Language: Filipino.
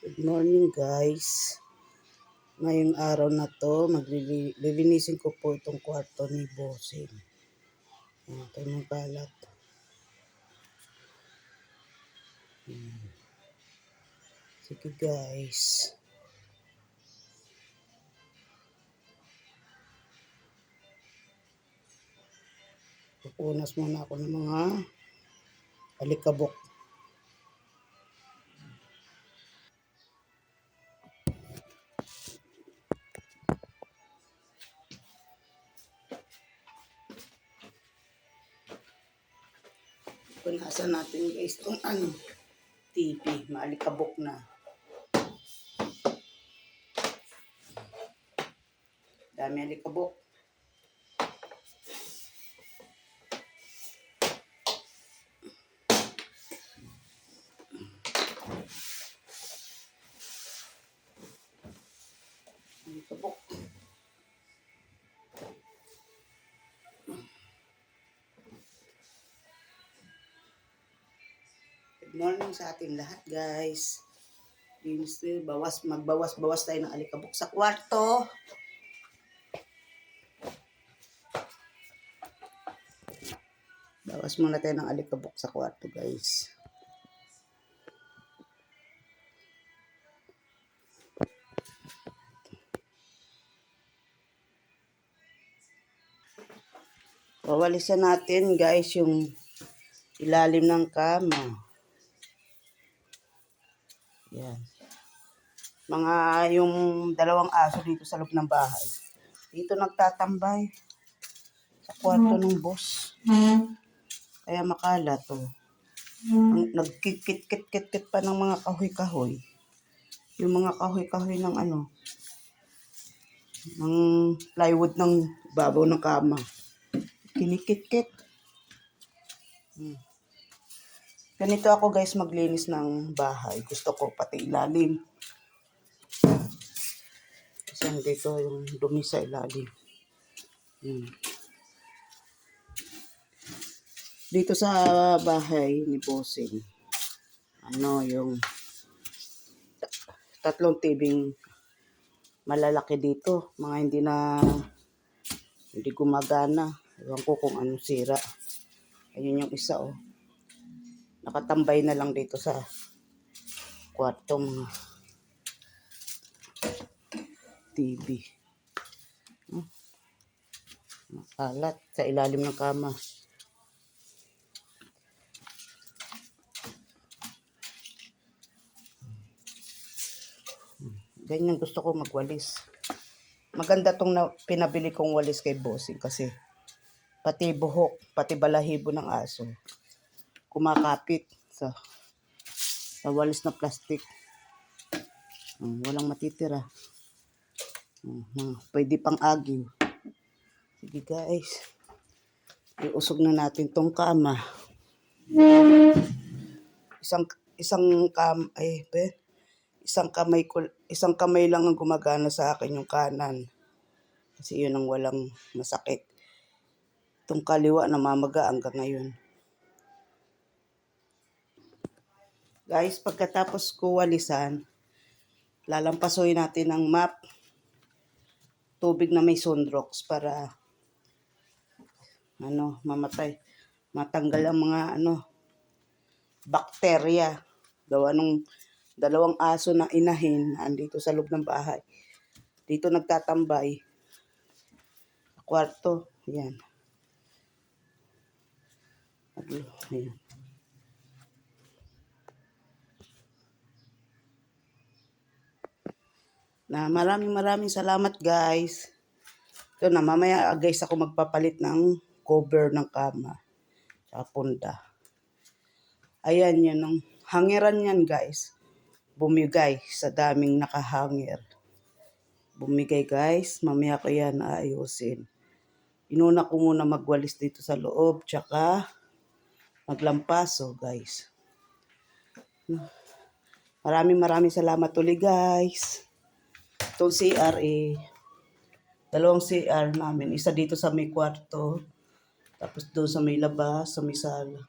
Good morning guys. Ngayong araw na to, lilinisin ko po itong kwarto ni Bossing. Ito yung kalat. Sige guys. Pupunas muna ako ng mga alikabok. Punasan natin guys itong TV. Maalikabok na. Dami alikabok. Alikabok. Good morning sa ating lahat guys. Magbawas tayo ng alikabok sa kwarto. Bawas muna tayo ng alikabok sa kwarto guys. Wawalisan natin guys yung ilalim ng kama. Yan. Mga yung dalawang aso dito sa loob ng bahay. Dito nagtatambay sa kwarto ng boss. Kaya makalat to. Nagkikit-kit-kit pa ng mga kahoy-kahoy. Yung mga kahoy-kahoy ng ng plywood ng babaw ng kama. Kinikit-kit. Ganito ako guys maglinis ng bahay. Gusto ko pati ilalim. Kasi dito yung dumi sa ilalim. Dito sa bahay ni Bossing. Yung tatlong tibing malalaki dito. Mga hindi gumagana. Ewan ko kung anong sira. Ayun yung isa nakatambay na lang dito sa kwarto mga TV. Alat sa ilalim ng kama. Ganyan gusto ko magwalis. Maganda tong pinabili kong walis kay Bossing kasi pati buhok, pati balahibo ng aso kumakapit sa walis na plastic. Walang matitira. Pwede pang agiw. Sige guys. Iusog na natin tong kama. Isang kamay lang ang gumagana sa akin, yung kanan. Kasi yun ang walang masakit. Itong kaliwa namamaga hanggang ngayon. Guys, pagkatapos ko walisan, lalampasuin natin ng map. Tubig na may sunrox para mamatay. Matanggal ang mga bakterya. Gawa nung dalawang aso na inahin andito sa loob ng bahay. Dito nagtatambay. Kwarto. Yan. Ayan. Maraming salamat guys. Ito na, mamaya guys ako magpapalit ng cover ng kama. Sa punda. Ayan yun, ang hangiran yan guys. Bumigay sa daming nakahangir. Bumigay guys, mamaya ko yan aayusin. Inuna ko muna magwalis dito sa loob, tsaka maglampaso guys. Maraming salamat ulit guys. Itong CR dalawang CR namin. Isa dito sa may kwarto. Tapos doon sa may labas, sa may sala.